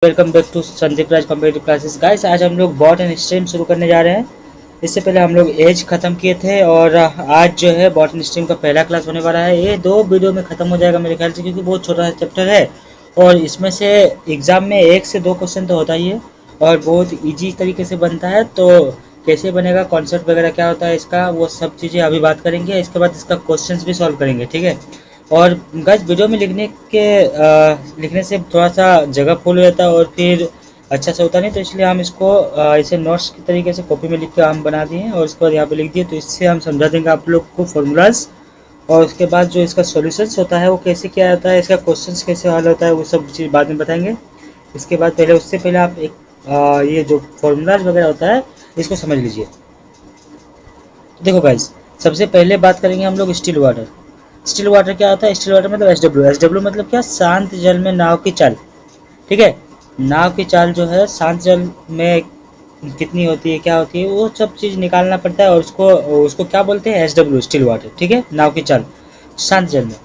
Welcome back to Sandeep Raj competitive classes guys. आज हम लोग बॉट एंड स्ट्रीम शुरू करने जा रहे हैं। इससे पहले हम लोग एज खत्म किए थे और आज जो है बॉट एंड स्ट्रीम का पहला क्लास होने वाला है। ये 2 वीडियो में खत्म हो जाएगा मेरे ख्याल से, क्योंकि बहुत छोटा सा चैप्टर है और इसमें से एग्जाम में 1 से 2 क्वेश्चन तो होता ही है और बहुत ईजी तरीके से बनता है। तो कैसे बनेगा, कॉन्सेप्ट वगैरह क्या होता है इसका, वो सब चीज़ें अभी बात करेंगे। इसके बाद इसका क्वेश्चंस भी सॉल्व करेंगे, ठीक है। और गाइस वीडियो में लिखने से थोड़ा सा जगह फुल हो जाता है और फिर अच्छा से होता नहीं, तो इसलिए हम इसको ऐसे नोट्स की तरीके से कॉपी में लिख के हम बना दिए हैं और उसके बाद यहाँ पे लिख दिए। तो इससे हम समझा देंगे आप लोग को फॉर्मूलाज, और उसके बाद जो इसका सॉल्यूशंस होता है वो कैसे किया जाता है, इसका क्वेश्चंस कैसे हल होता है, वो सब चीज़ बाद में बताएंगे। इसके बाद उससे पहले आप एक ये जो फॉर्मूलाज वगैरह होता है इसको समझ लीजिए। देखो गाइस, सबसे पहले बात करेंगे हम लोग स्टिल वाटर। स्टिल वाटर क्या होता है? स्टिल वाटर मतलब SW। SW मतलब क्या? शांत जल में नाव की चाल, ठीक है। नाव की चाल जो है शांत जल में कितनी होती है, क्या होती है, वो सब चीज़ निकालना पड़ता है और उसको उसको क्या बोलते हैं? SW, स्टिल वाटर, ठीक है। नाव की चाल शांत जल में।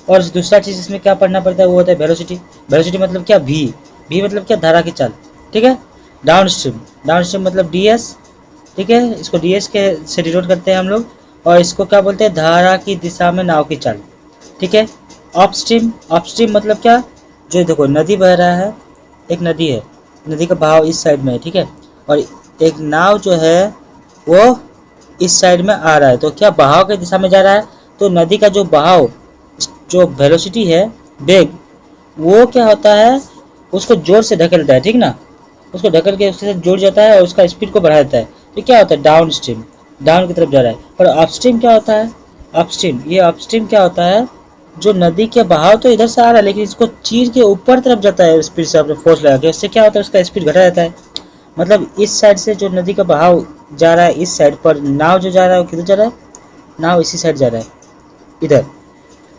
और दूसरा चीज़ इसमें क्या पढ़ना पड़ता है, वो होता है वेलोसिटी। वेलोसिटी मतलब क्या? V मतलब क्या? धारा की चाल, ठीक है। डाउन स्ट्रीम, डाउन स्ट्रीम मतलब DS, ठीक है। इसको DS के से डिनोट करते हैं हम लोग और इसको क्या बोलते हैं? धारा की दिशा में नाव की चाल, ठीक है। अपस्ट्रीम, अपस्ट्रीम मतलब क्या? जो देखो नदी बह रहा है, एक नदी है, नदी का बहाव इस साइड में है, ठीक है, और एक नाव जो है वो इस साइड में आ रहा है, तो क्या बहाव की दिशा में जा रहा है। तो नदी का जो बहाव, जो वेलोसिटी है, वेग, वो क्या होता है? उसको जोर से धकेलता है, ठीक ना। उसको ढकल के उसके साथ जुड़ जाता है और उसका स्पीड को बढ़ा देता है। तो क्या होता है? डाउन स्ट्रीम, डाउन की तरफ जा रहा है। और अपस्ट्रीम क्या होता है? अपस्ट्रीम, ये अपस्ट्रीम क्या होता है? जो नदी के बहाव तो इधर से आ रहा है लेकिन इसको चीर के ऊपर तरफ जाता है स्पीड से, अपने फोर्स लगा के। उससे क्या होता है? उसका स्पीड घटा जाता है। मतलब इस साइड से जो नदी का बहाव जा रहा है, इस साइड पर नाव जो जा रहा है वो किधर जा रहा है? नाव इसी साइड जा रहा है, इधर,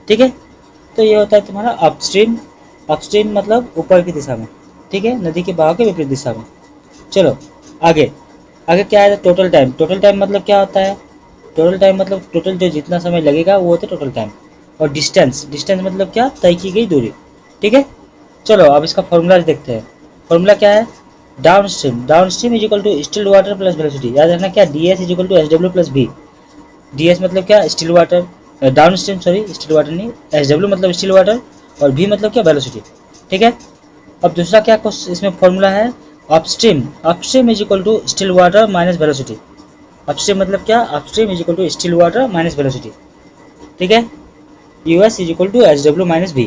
ठीक है। तो ये होता है तुम्हारा अपस्ट्रीम। अपस्ट्रीम मतलब ऊपर की दिशा में, ठीक है, नदी के बहाव के विपरीत दिशा में। चलो आगे, आगे क्या है? Total time. टोटल टाइम मतलब क्या होता है? टोटल टाइम मतलब टोटल जो जितना समय लगेगा वो होता है टोटल टाइम। और डिस्टेंस, डिस्टेंस मतलब क्या? तय की गई दूरी, ठीक है। चलो अब इसका फॉर्मूला देखते हैं। फॉर्मूला क्या है? Downstream, downstream is equal to still water plus velocity. याद रखना क्या? DS is equal to SW plus V। DS मतलब क्या? Still water, downstream, sorry still water नहीं, SW मतलब स्टिल वाटर और V मतलब क्या? वेलोसिटी, ठीक है। अब दूसरा क्या इसमें फॉर्मूला है? Upstream, upstream is equal to still water minus velocity. Upstream मतलब क्या? Upstream is equal to still water minus velocity, ठीक है। US is equal to SW minus V।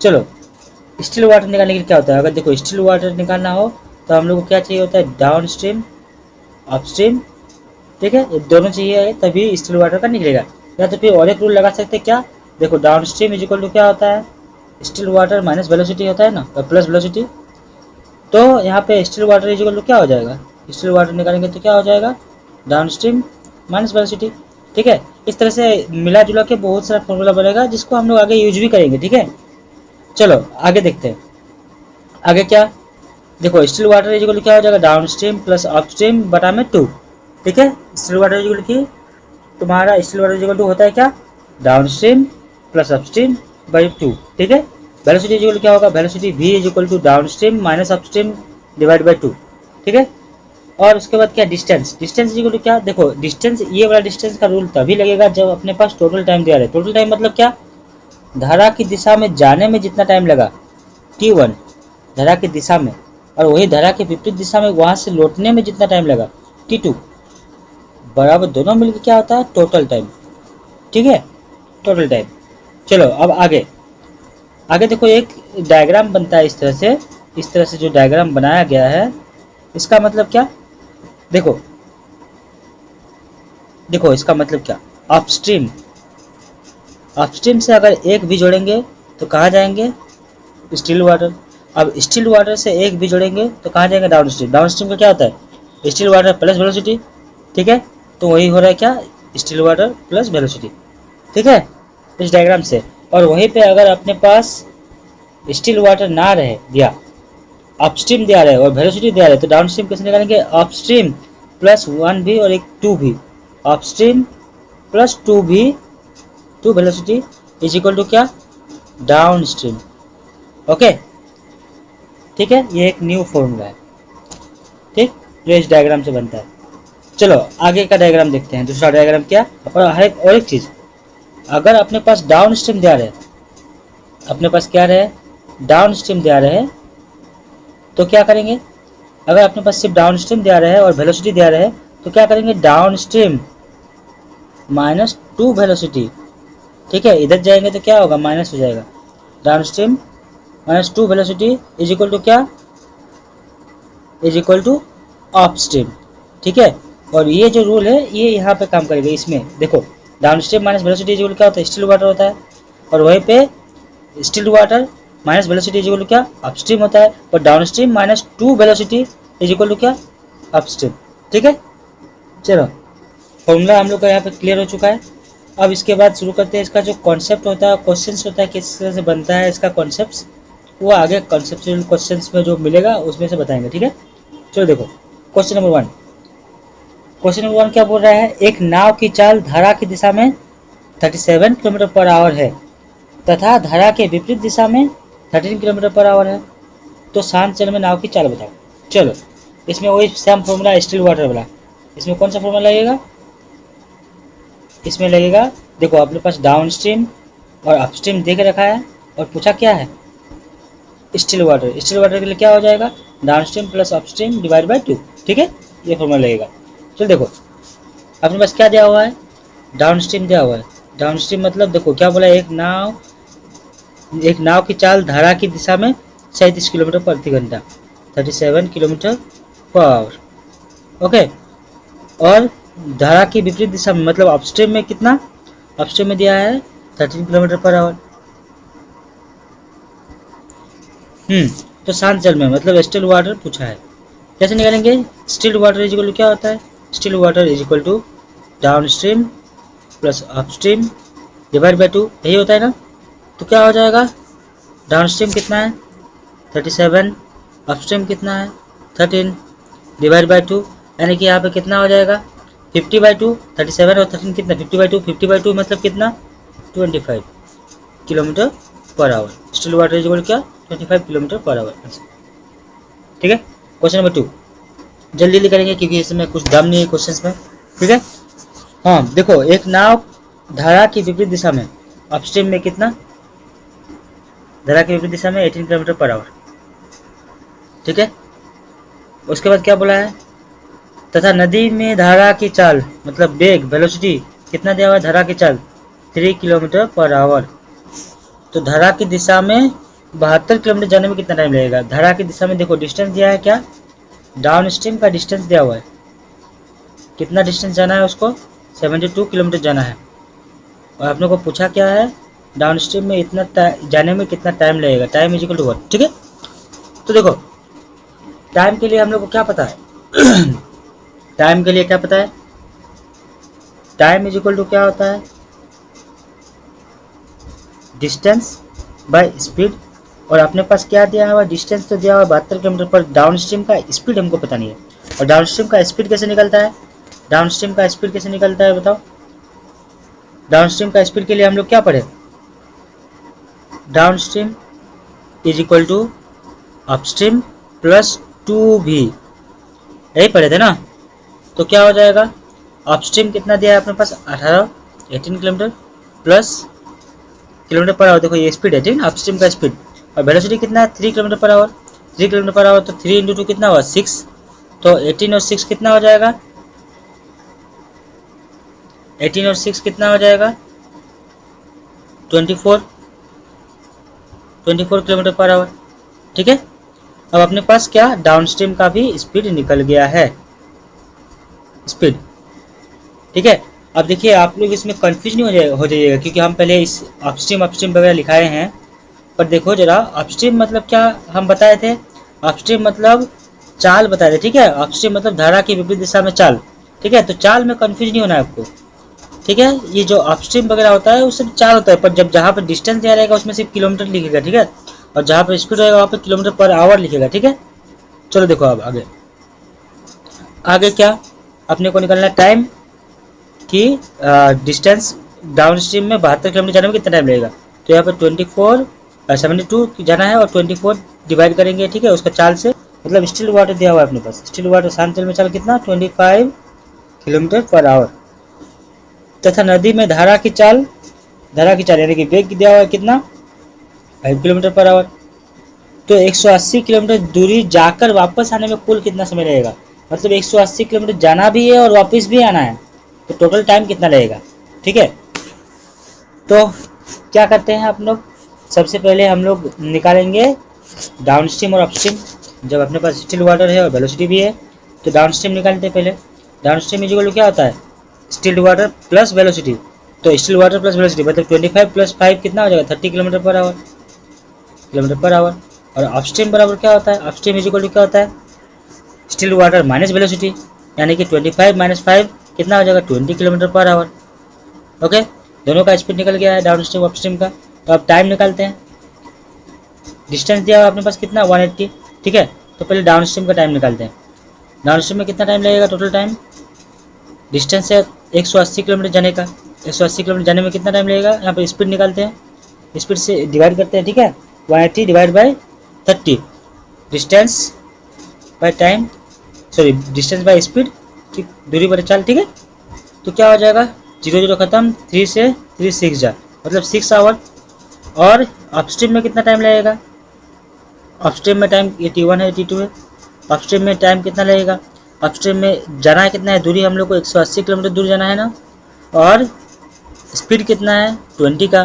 चलो स्टिल वाटर निकालने के लिए क्या होता है? अगर देखो स्टिल वाटर निकालना हो तो हम लोग को क्या चाहिए होता है? डाउन स्ट्रीम, अपस्ट्रीम, ठीक है, ये दोनों चाहिए तभी स्टिल वाटर का निकलेगा। या तो फिर और एक रूल लगा सकते हैं, क्या? देखो downstream is equal to क्या होता है? स्टिल वाटर माइनस वेलोसिटी होता है ना, प्लस वेलोसिटी। तो यहाँ पे still water is equal to क्या हो जाएगा? स्टिल वाटर निकालेंगे तो क्या हो जाएगा? डाउन स्ट्रीम माइनस वेलोसिटी, ठीक है। इस तरह से मिला जुला के बहुत सारा फॉर्मूला बनेगा जिसको हम लोग आगे यूज भी करेंगे, ठीक है। चलो आगे देखते हैं। आगे क्या? देखो still water is equal to क्या हो जाएगा? डाउन स्ट्रीम प्लस अपस्ट्रीम बटा में 2, ठीक है। स्टिल वाटर इज इक्वल की तुम्हारा still water is equal to होता है क्या? Downstream plus upstream by 2, ठीक है। वेलोसिटी इज इक्वल क्या होगा? Velocity V is equal to downstream minus upstream divide by 2, ठीक है। और उसके बाद क्या? Distance, distance is equal to क्या? देखो डिस्टेंस, ये वाला डिस्टेंस का रूल तभी लगेगा जब अपने पास टोटल टाइम दिया रहे। टोटल टाइम मतलब क्या? धारा की दिशा में जाने में जितना टाइम लगा, T1, धारा की दिशा में, और वही धारा के विपरीत दिशा में वहां से लौटने में जितना टाइम लगा, T2, बराबर दोनों मिलकर क्या होता है? टोटल टाइम, ठीक है, टोटल टाइम। चलो अब आगे, आगे देखो एक डायग्राम बनता है इस तरह से, इस तरह से जो डायग्राम बनाया गया है इसका मतलब क्या? देखो देखो इसका मतलब क्या? अपस्ट्रीम, अपस्ट्रीम से अगर एक भी जोड़ेंगे तो कहाँ जाएंगे? Still water. अब स्टिल वाटर से एक भी जोड़ेंगे तो कहाँ जाएंगे? Down stream. डाउन स्ट्रीम का क्या होता है? स्टिल वाटर प्लस वेलोसिटी, ठीक है। तो वही हो रहा है क्या? स्टिल वाटर प्लस वेलोसिटी, ठीक है, इस डायग्राम से। और वहीं पे अगर अपने पास स्टिल वाटर ना रहे, दिया अपस्ट्रीम दिया रहे और वेलोसिटी दिया रहे, तो डाउन स्ट्रीम कैसे निकालेंगे? अपस्ट्रीम प्लस 1V और एक 2V, upstream plus 2V, 2 velocity is equal to क्या? Downstream, okay. ठीक है, ये एक न्यू फॉर्मूला है, ठीक, जो इस डायग्राम से बनता है। चलो आगे का डायग्राम देखते हैं। दूसरा डायग्राम क्या, और एक चीज, अगर अपने पास डाउन स्ट्रीम दिया रहे, अपने पास क्या रहे, डाउन स्ट्रीम दिया रहे, तो क्या करेंगे, अगर अपने पास सिर्फ डाउन स्ट्रीम दिया रहे और वेलोसिटी दिया रहे, तो क्या करेंगे, down stream minus two velocity, ठीक है, इधर जाएंगे तो क्या होगा, माइनस हो जाएगा, downstream minus two velocity is equal to क्या, is equal to upstream, ठीक है। और ये जो रूल है ये यहाँ पे काम करेगा, इसमें देखो downstream minus velocity is equal क्या होता है, स्टिल वाटर होता है, और वहीं पे still water minus velocity is equal to क्या, अपस्ट्रीम होता है, और downstream minus two velocity is equal to क्या, अपस्ट्रीम, ठीक है। चलो फॉर्मूला हम लोग का यहाँ पे क्लियर हो चुका है। अब इसके बाद शुरू करते हैं इसका जो कॉन्सेप्ट होता है, क्वेश्चंस होता है, किस तरह से बनता है इसका कॉन्सेप्ट, वो आगे कॉन्सेप्चुअल क्वेश्चंस में जो मिलेगा उसमें से बताएंगे, ठीक है। चलो देखो क्वेश्चन नंबर 1, क्वेश्चन नंबर 1 क्या बोल रहा है, एक नाव की चाल धारा की दिशा में 37 किलोमीटर पर आवर है तथा धारा के विपरीत दिशा में 13 किलोमीटर पर आवर है, तो शांत जल में नाव की चाल बताओ। चलो इसमें वही सेम फॉर्मूला स्टिल वाटर वाला, इसमें कौन सा फॉर्मूला लगेगा, इसमें लगेगा, देखो अपने पास डाउन स्ट्रीम और अपस्ट्रीम दे के रखा है और पूछा क्या है, स्टिल वाटर, स्टिल वाटर के लिए क्या हो जाएगा, downstream plus upstream divide by 2, ठीक है, ये फॉर्मूला लगेगा। चलो देखो अपने पास क्या दिया हुआ है, डाउन स्ट्रीम दिया हुआ है, डाउन स्ट्रीम मतलब देखो क्या बोला, एक नाव की चाल धारा की दिशा में 37 किलोमीटर प्रति घंटा, 37 किलोमीटर पर आवर, ओके, और धारा की विपरीत दिशा में मतलब अपस्ट्रीम में कितना, अपस्ट्रीम में दिया है 13 किलोमीटर पर आवर। तो शांत जल में मतलब स्टिल वाटर पूछा है, कैसे निकालेंगे, still water is equal to क्या होता है, still water is equal to downstream plus upstream divide by 2, यही होता है ना। तो क्या हो जाएगा, डाउन स्ट्रीम कितना है 37, अपस्ट्रीम कितना है 13 डिवाइड बाई 2, यानी कि यहाँ पे कितना हो जाएगा 50/2, 37 और 13 कितना 50/2, 50/2 मतलब कितना 25 kilometre per hour, still water is equal क्या 25 किलोमीटर पर आवर, ठीक है। क्वेश्चन नंबर 2 जल्दी जल्दी करेंगे क्योंकि इसमें कुछ दम नहीं है क्वेश्चंस में, ठीक है। हाँ देखो एक नाव धारा की विपरीत दिशा में, अपस्ट्रीम में कितना, धारा की विपरीत दिशा में 18 किलोमीटर पर आवर, ठीक है। उसके बाद क्या बोला है, तथा नदी में धारा की चाल मतलब वेग वेलोसिटी कितना दिया हुआ है, धारा की चाल 3 किलोमीटर पर आवर, तो धारा की दिशा में 72 किलोमीटर जाने में कितना टाइम लगेगा, धारा की दिशा में देखो डिस्टेंस दिया है क्या, डाउन स्ट्रीम का डिस्टेंस दिया हुआ है, कितना डिस्टेंस जाना है उसको 72 किलोमीटर जाना है, और आपने को पूछा क्या है, डाउन स्ट्रीम में इतना जाने में कितना टाइम लगेगा, time is equal to what, ठीक है। तो देखो टाइम के लिए हम लोग को क्या पता है टाइम के लिए क्या पता है, टाइम इज इक्वल टू क्या होता है, डिस्टेंस बाय स्पीड, और अपने पास क्या दिया हुआ, डिस्टेंस तो दिया हुआ 72 किलोमीटर पर, डाउन स्ट्रीम का स्पीड हमको पता नहीं है, और डाउन स्ट्रीम का स्पीड कैसे निकलता है, डाउन स्ट्रीम का स्पीड कैसे निकलता है बताओ, डाउन स्ट्रीम का स्पीड के लिए हम लोग क्या पढ़े, downstream is equal to upstream plus 2v, यही पढ़े थे ना। तो क्या हो जाएगा, अपस्ट्रीम कितना दिया है अपने पास 18 kilometre plus kilometre per hour, देखो ये स्पीड है ठीक है, अपस्ट्रीम का स्पीड, और वेलोसिटी कितना है 3 kilometre per hour, 3 kilometre per hour, तो 3 × 2 कितना हुआ 6, तो 18 और 6 कितना हो जाएगा, 18 और 6 कितना हो जाएगा 24 किलोमीटर पर आवर, ठीक है। अब अपने पास क्या डाउन स्ट्रीम का भी स्पीड निकल गया है, स्पीड, ठीक है। अब देखिए आप लोग इसमें कंफ्यूज नहीं हो जाइएगा क्योंकि हम पहले इस अपस्ट्रीम वगैरह लिखाए हैं, पर देखो जरा अपस्ट्रीम मतलब क्या हम बताए थे, अपस्ट्रीम मतलब चाल बताए थे, ठीक है, अपस्ट्रीम मतलब धारा की विपरीत दिशा में चाल, ठीक है। तो चाल में कंफ्यूज नहीं होना है आपको, ठीक है। ये जो अपस्ट्रीम वगैरह होता है उससे चाल होता है, पर जब जहाँ पर डिस्टेंस दिया रहेगा उसमें सिर्फ किलोमीटर लिखेगा, ठीक है, और जहाँ पर स्पीड रहेगा वहाँ पर किलोमीटर पर आवर लिखेगा, ठीक है। चलो देखो अब आगे क्या अपने को निकलना है, टाइम की डिस्टेंस डाउन स्ट्रीम में 72 किलोमीटर जाने में कितना टाइम लगेगा, तो यहाँ पर 24 72 जाना है और 24 डिवाइड करेंगे, ठीक है, उसका चाल से, मतलब स्टिल वाटर दिया हुआ है अपने पास। स्टिल वाटर शांत जल में चाल कितना 25 किलोमीटर पर आवर, तथा नदी में धारा की चाल यानी कि वेग दिया हुआ है कितना 5 किलोमीटर पर आवर। तो 180 किलोमीटर दूरी जाकर वापस आने में कुल कितना समय लगेगा, मतलब 180 किलोमीटर जाना भी है और वापस भी आना है, तो टोटल टाइम कितना लगेगा, ठीक है। तो क्या करते हैं आप लोग, सबसे पहले हम लोग निकालेंगे डाउन स्ट्रीम और अपस्ट्रीम। जब अपने पास स्टिल वाटर है और वेलोसिटी भी है तो डाउन स्ट्रीम निकालते हैं पहले। डाउन स्ट्रीम इक्वल टू क्या होता है, स्टिल वाटर प्लस वेलोसिटी। तो स्टिल वाटर प्लस वेलोसिटी मतलब 25 प्लस 5 कितना हो जाएगा 30 किलोमीटर पर आवर। और अपस्ट्रीम बराबर क्या होता है, अपस्ट्रीम इक्वल टू क्या होता है, स्टिल वाटर माइनस वेलोसिटी, यानी कि 25 माइनस 5 कितना हो जाएगा 20 किलोमीटर पर आवर। ओके, दोनों का स्पीड निकल गया है डाउन स्ट्रीम अपस्ट्रीम का। तो अब टाइम निकालते हैं। डिस्टेंस दिया हुआ अपने पास कितना 180, ठीक है। तो पहले डाउन स्ट्रीम का टाइम निकालते हैं। डाउन स्ट्रीम में कितना टाइम लगेगा, टोटल टाइम, डिस्टेंस है 180 किलोमीटर जाने का, 180 किलोमीटर जाने में कितना टाइम लगेगा, यहाँ पर स्पीड निकालते हैं, स्पीड से डिवाइड करते हैं, ठीक है। 180 divide by 30, distance by time, sorry distance by speed, ठीक, दूरी बटे चाल, ठीक है। तो क्या हो जाएगा 0 0 खत्म, 3 से 3 6 जा, मतलब 6 आवर। और अपस्ट्रीम में कितना टाइम लगेगा, अपस्ट्रीम में टाइम 81 है 82 है। अपस्ट्रीम में टाइम कितना लगेगा, अपस्ट्रीम में जाना है कितना है दूरी, हम लोग को 180 किलोमीटर दूर जाना है ना, और स्पीड कितना है 20 का।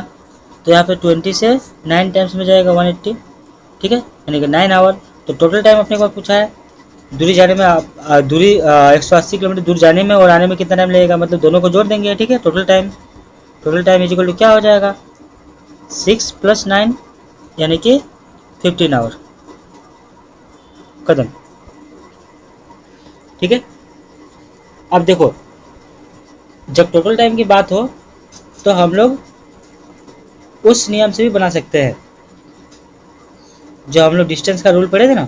तो यहाँ पे 20 से 9 टाइम्स में जाएगा 180, ठीक है, यानी कि 9 आवर। तो टोटल टाइम अपने को पूछा है दूरी जाने में, दूरी 180 किलोमीटर दूर जाने में और आने में कितना टाइम लगेगा, मतलब दोनों को जोड़ देंगे, ठीक है। टोटल टाइम इक्वल टू क्या हो जाएगा 6 + 9 यानी कि 15 आवर, खत्म, ठीक है। अब देखो, जब टोटल टाइम की बात हो तो हम लोग उस नियम से भी बना सकते हैं, जो हम लोग डिस्टेंस का रूल पढ़े थे ना,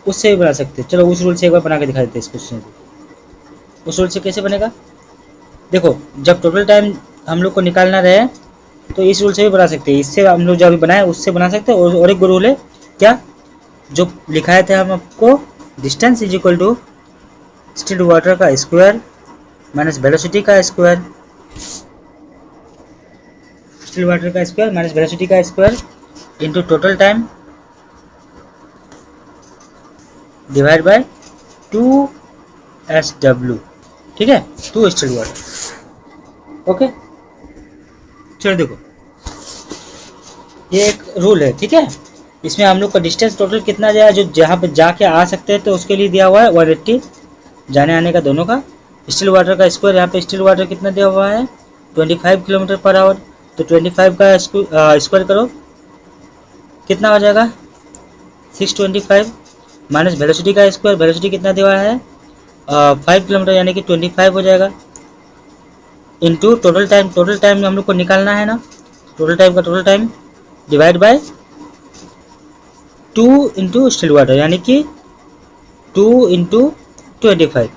उससे भी बना सकते हैं। चलो उस रूल से एक बार बना के दिखा देते हैं इस क्वेश्चन को। उस रूल से कैसे बनेगा, देखो जब टोटल टाइम हम लोग को निकालना रहे तो इस रूल से भी बना सकते हैं, इससे हम लोग जो अभी बनाए उससे बना सकते हैं। और एक रूल है क्या, जो लिखाए थे हम आपको, distance is equal to still water का स्क्वायर माइनस वेलोसिटी का स्क्वायर, स्टिल वाटर का स्क्वायर माइनस वेलोसिटी का square into total time divide by 2SW, ठीक है, 2 स्टिल वाटर। ओके, चलो देखो ये एक रूल है, ठीक है। इसमें हम लोग का डिस्टेंस टोटल कितना जाए, जो जहाँ पे जाके आ सकते हैं तो उसके लिए दिया हुआ है 180 जाने आने का दोनों का। स्टिल वाटर का स्क्वायर, यहाँ पे स्टिल वाटर कितना दिया हुआ है 25 किलोमीटर पर आवर। तो 25 का स्क्वायर करो कितना हो जाएगा 625 माइनस वेलोसिटी का स्क्वायर, वेलोसिटी कितना दिया हुआ है 5 किलोमीटर यानी कि 25 हो जाएगा, इंटू टोटल टाइम हम लोग को निकालना है ना, total time divide bye 2 into still water यानी कि 2 इंटू 25।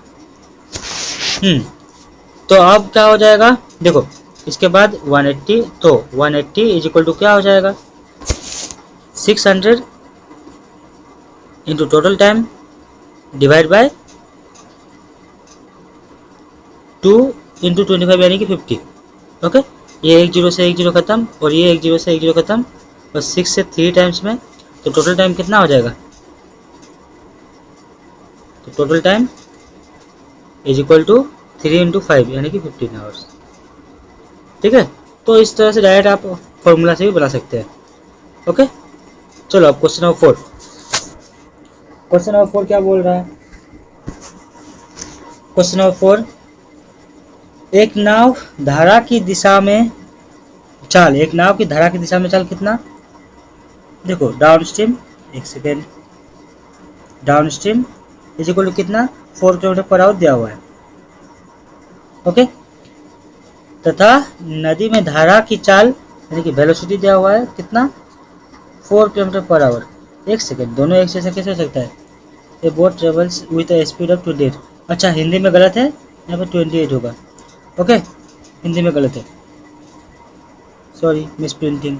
तो अब क्या हो जाएगा देखो, इसके बाद 180, तो 180 इज इक्वल टू क्या हो जाएगा 600 into total time divide bye 2 into 25 यानी कि 50। ओके, ये एक जीरो से एक जीरो खत्म और ये एक जीरो से एक जीरो खत्म, और 6 से 3 टाइम्स में, तो टोटल टाइम कितना हो जाएगा, तो total time is equal to 3 into 5 यानी कि 15 आवर्स, ठीक है। तो इस तरह से डायरेक्ट आप फॉर्मूला से भी बना सकते हैं। ओके, चलो अब क्वेश्चन नंबर 4। क्वेश्चन नंबर 4 क्या बोल रहा है, क्वेश्चन नंबर 4, एक नाव की धारा की दिशा में चाल कितना, देखो डाउन स्ट्रीम, एक second, downstream is equal to कितना 4 किलोमीटर पर आवर दिया हुआ है, ओके। तथा नदी में धारा की चाल यानी कि वेलोसिटी दिया हुआ है कितना 4 किलोमीटर पर आवर। एक सेकेंड, दोनों एक जैसा कैसे हो सकता है, ए boat travels with A speed of 28, अच्छा हिंदी में गलत है, यहाँ पर 28 होगा, ओके, हिंदी में गलत है, sorry miss printing.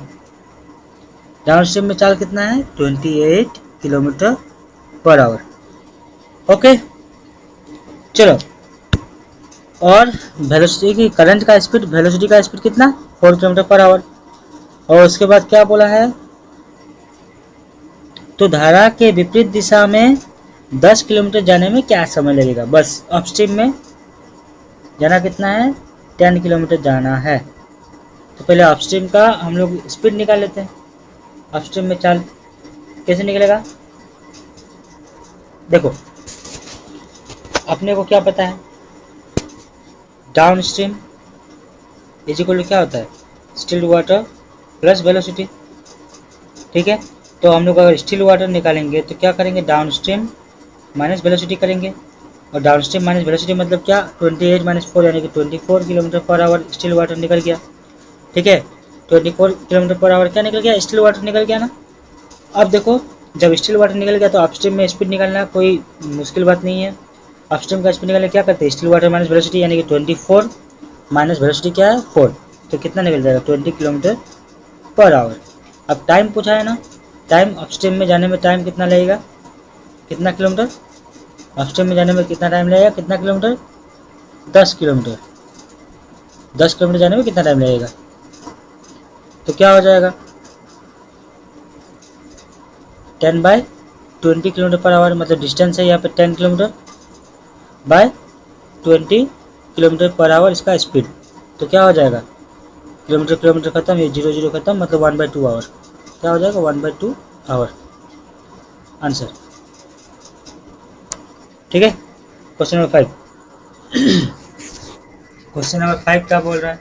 Down stream में चाल कितना है 28 किलोमीटर पर आवर। ओके चलो, और वेलोसिटी की करंट का स्पीड, वेलोसिटी का स्पीड कितना 4 किलोमीटर पर आवर। और उसके बाद क्या बोला है, तो धारा के विपरीत दिशा में 10 किलोमीटर जाने में क्या समय लगेगा। बस अपस्ट्रीम में जाना कितना है 10 किलोमीटर जाना है। तो पहले अपस्ट्रीम का हम लोग स्पीड निकाल लेते हैं। अपस्ट्रीम में चाल कैसे निकलेगा, देखो अपने को क्या पता है, downstream is equal to क्या होता है स्टिल वाटर प्लस वेलोसिटी। ठीक है, तो हम लोग अगर स्टिल वाटर निकालेंगे तो क्या करेंगे, डाउन स्ट्रीम माइनस वेलोसिटी करेंगे। और डाउन स्ट्रीम माइनस वेलोसिटी मतलब क्या 28 माइनस 4 यानी कि 24 kilometre per hour still water निकल गया। ठीक है, 24 किलोमीटर पर आवर क्या निकल गया, स्टिल वाटर निकल गया ना। अब देखो जब स्टिल वाटर निकल गया तो अपस्ट्रीम में स्पीड निकालना कोई मुश्किल बात नहीं है। अपस्ट्रीम का स्पीड निकालने क्या करते हैं, स्टिल वाटर माइनस वेलोसिटी यानी कि 24 माइनस वेलोसिटी क्या है 4, तो कितना निकल जाएगा 20 किलोमीटर पर आवर। अब टाइम पूछा है ना, टाइम अपस्ट्रीम में जाने में टाइम कितना लगेगा, कितना किलोमीटर, अपस्ट्रीम में जाने में कितना टाइम लगेगा, कितना किलोमीटर 10 किलोमीटर। 10 किलोमीटर जाने में कितना टाइम लगेगा, तो क्या हो जाएगा 10/20 किलोमीटर पर आवर, मतलब डिस्टेंस है यहाँ पे 10 kilometre bye 20 kilometre per hour इसका स्पीड। तो क्या हो जाएगा किलोमीटर किलोमीटर खत्म, ये 0 0 खत्म, मतलब 1/2 आवर। क्या हो जाएगा 1/2 आवर आंसर। ठीक है, क्वेश्चन नंबर 5। क्वेश्चन नंबर 5 क्या बोल रहा है,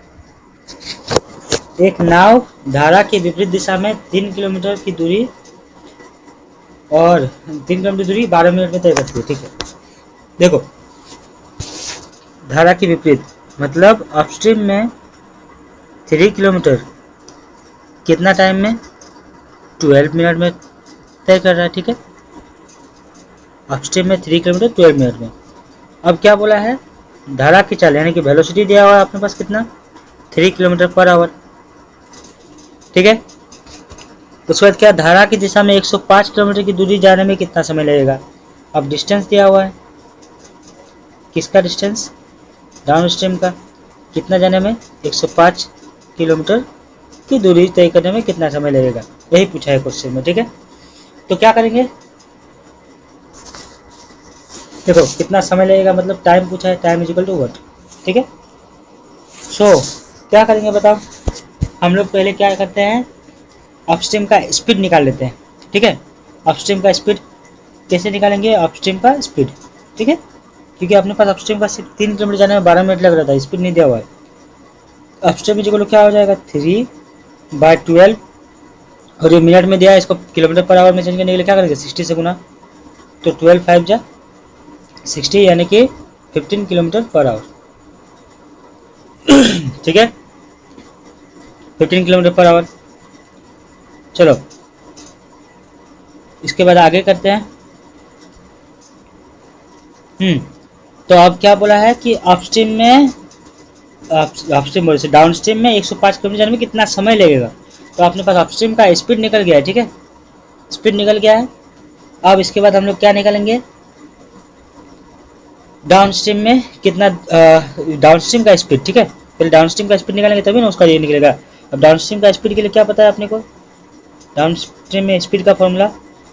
एक नाव धारा के विपरीत दिशा में 3 किलोमीटर की दूरी और 3 किलोमीटर दूरी 12 मिनट में तय करती है। ठीक है, देखो धारा के विपरीत मतलब अपस्ट्रीम में 3 किलोमीटर कितना टाइम में 12 मिनट में तय कर रहा है। ठीक है, अपस्ट्रीम में 3 किलोमीटर 12 मिनट में। अब क्या बोला है, धारा की चाल यानी कि वेलोसिटी दिया हुआ है अपने पास कितना 3 किलोमीटर पर आवर। ठीक है, उसके बाद क्या, धारा की दिशा में 105 किलोमीटर की दूरी जाने में कितना समय लगेगा। अब डिस्टेंस दिया हुआ है, किसका डिस्टेंस, डाउन स्ट्रीम का, कितना जाने में 105 किलोमीटर की दूरी तय करने में कितना समय लगेगा, यही पूछा है क्वेश्चन में। ठीक है, तो क्या करेंगे, देखो कितना समय लगेगा मतलब टाइम पूछा है, time is equal to what. ठीक है, सो क्या करेंगे बताओ, हम लोग पहले क्या करते हैं अपस्ट्रीम का स्पीड निकाल लेते हैं। ठीक है, अपस्ट्रीम का स्पीड कैसे निकालेंगे, अपस्ट्रीम का स्पीड। ठीक है, क्योंकि अपने पास अपस्ट्रीम का सिर्फ 3 किलोमीटर जाने में 12 मिनट लग रहा था, स्पीड नहीं दिया हुआ है। अपस्ट्रीम इज इक्वल टू क्या हो जाएगा 3/12, और जो मिनट में दिया है इसको किलोमीटर पर आवर में चेंज करने के लिए क्या करेंगे 60 से गुना, तो 12 5 जा 60 यानी कि 15 किलोमीटर पर आवर। ठीक है, 15 किलोमीटर पर आवर। चलो इसके बाद आगे करते हैं। तो अब क्या बोला है कि अपस्ट्रीम में अपस्ट्रीम बोले से डाउन स्ट्रीम में 105 किलोमीटर जाने में कितना समय लगेगा। तो अपने पास अपस्ट्रीम का स्पीड निकल गया है। ठीक है, स्पीड निकल गया है। अब इसके बाद हम लोग क्या निकालेंगे, डाउन स्ट्रीम में कितना, डाउन स्ट्रीम का स्पीड। ठीक है, पहले डाउन स्ट्रीम का स्पीड निकालेंगे तभी ना उसका ये निकलेगा। अब डाउन स्ट्रीम का स्पीड के लिए क्या पता है अपने को, डाउन स्ट्रीम में स्पीड का फॉर्मूला,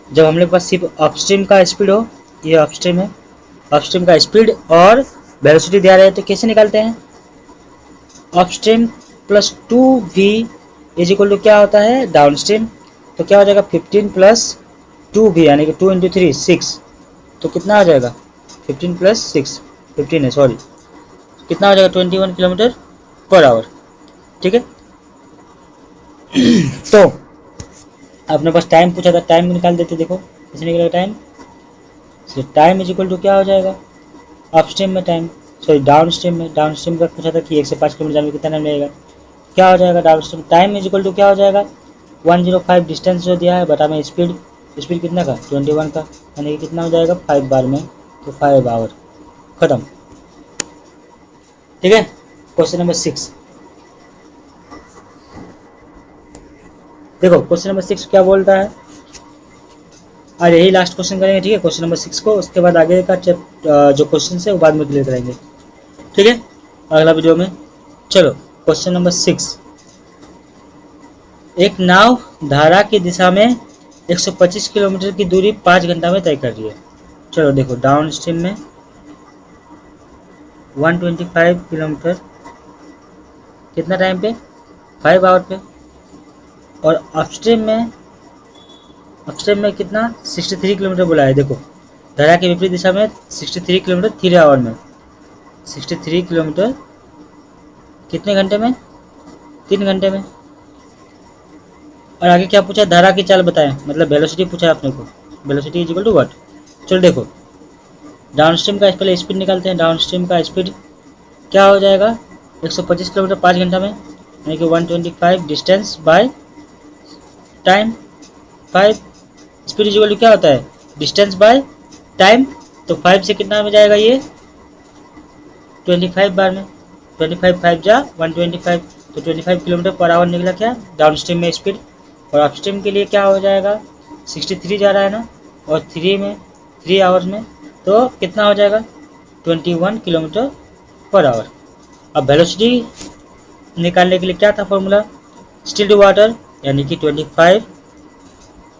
जब हम लोग के पास सिर्फ अपस्ट्रीम का स्पीड हो, ये अपस्ट्रीम है, अपस्ट्रीम का स्पीड और वेलोसिटी दिया रहे तो कैसे निकालते हैं, upstream plus 2v is equal to क्या होता है डाउन स्ट्रीम। तो क्या हो जाएगा 15 प्लस 2v यानी कि 2 इंटू 3 6, तो कितना हो जाएगा 15 प्लस 6 15 है सॉरी, कितना हो जाएगा 21 किलोमीटर पर आवर। ठीक है, तो अपने पास टाइम पूछा था, टाइम निकाल देते, देखो कैसे निकलेगा time, time is equal to क्या हो जाएगा अपस्ट्रीम में टाइम, सॉरी डाउन स्ट्रीम में, डाउन स्ट्रीम का पूछा था कि 105 किलोमीटर जाने में कितना टाइम लगेगा, क्या हो जाएगा downstream time is equal to क्या हो जाएगा 105 डिस्टेंस जो दिया है बटा में स्पीड, स्पीड कितना का 21 का, यानी कि कितना हो जाएगा 5 बार में, तो 5 आवर खत्म। ठीक है, क्वेश्चन नंबर 6। देखो क्वेश्चन नंबर 6 क्या बोलता है, आज यही लास्ट क्वेश्चन करेंगे, ठीक है, क्वेश्चन नंबर 6 को। उसके बाद आगे का जो क्वेश्चन है वो बाद में क्लियर करेंगे, ठीक है, अगला वीडियो में। चलो क्वेश्चन नंबर 6, एक नाव धारा की दिशा में 125 किलोमीटर की दूरी 5 घंटा में तय कर रही है। चलो देखो, डाउन स्ट्रीम में 125 किलोमीटर कितना टाइम पे, 5 आवर पे, और अपस्ट्रीम में कितना 63 किलोमीटर बोला है। देखो धारा के विपरीत दिशा में 63 किलोमीटर 3 आवर में, 63 किलोमीटर कितने घंटे में, 3 घंटे में। और आगे क्या पूछा, धारा की चाल बताएं, मतलब वेलोसिटी पूछा है अपने को, velocity is equal to what. चलो देखो डाउन स्ट्रीम का पहले स्पीड निकालते हैं। डाउन स्ट्रीम का स्पीड क्या हो जाएगा, 125 किलोमीटर 5 घंटा में, यानी कि 125 distance by time 5। Speed is equal to क्या होता है, डिस्टेंस बाय टाइम। तो 5 से कितना में जाएगा ये, 25 बार में, 25 5 जा 125, तो 25 किलोमीटर पर आवर निकला क्या डाउन स्ट्रीम में स्पीड। और अपस्ट्रीम के लिए क्या हो जाएगा, 63 जा रहा है ना, और 3 आवर्स में, तो कितना हो जाएगा 21 किलोमीटर पर आवर। अब वेलोसिटी निकालने के लिए क्या था फॉर्मूला, स्टिल टू वाटर यानी कि 25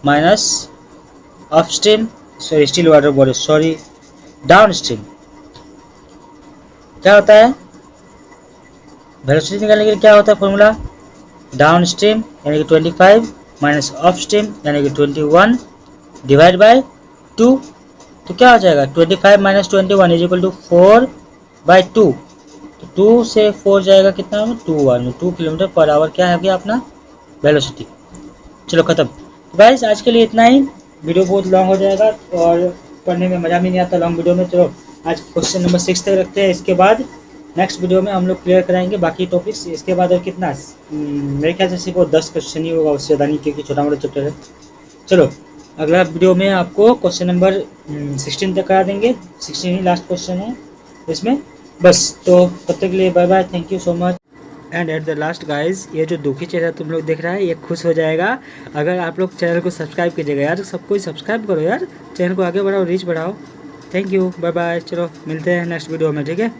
minus upstream, sorry still water बोले, सॉरी डाउन स्ट्रीम। क्या होता है वेलोसिटी निकालने के लिए, क्या होता है फॉर्मूला, डाउन स्ट्रीम यानी कि 25 माइनस अप स्ट्रीम यानी कि 21 डिवाइड बाय 2। तो क्या हो जाएगा 25 माइनस 21 इज इक्वल टू 4/2। तो 2 से 4 जाएगा कितना में 2 आवर में, 2 किलोमीटर पर आवर क्या है गया अपना वेलोसिटी। चलो खत्म। तो गाइस आज के लिए इतना ही, वीडियो बहुत लॉन्ग हो जाएगा और पढ़ने में मज़ा भी नहीं आता लॉन्ग वीडियो में। चलो आज क्वेश्चन नंबर 6 तक रखते हैं, इसके बाद नेक्स्ट वीडियो में हम लोग क्लियर कराएंगे बाकी टॉपिक्स। इसके बाद और कितना, मेरे ख्याल से सिर्फ 10 क्वेश्चन ही होगा, उससे ज़्यादा नहीं, क्योंकि छोटा मोटा चैप्टर है। चलो अगला वीडियो में आपको क्वेश्चन नंबर 16 तक करा देंगे, 16 ही लास्ट क्वेश्चन है इसमें बस। तो तब तक के लिए bye bye, thank you so much. And at the last guys, ये जो दुखी चेहरा तुम लोग देख रहा है ये खुश हो जाएगा अगर आप लोग चैनल को सब्सक्राइब कीजिएगा यार। सब कोई सब्सक्राइब करो यार, चैनल को आगे बढ़ाओ, रीच बढ़ाओ। Thank you, bye bye. चलो मिलते हैं नेक्स्ट वीडियो में, ठीक है।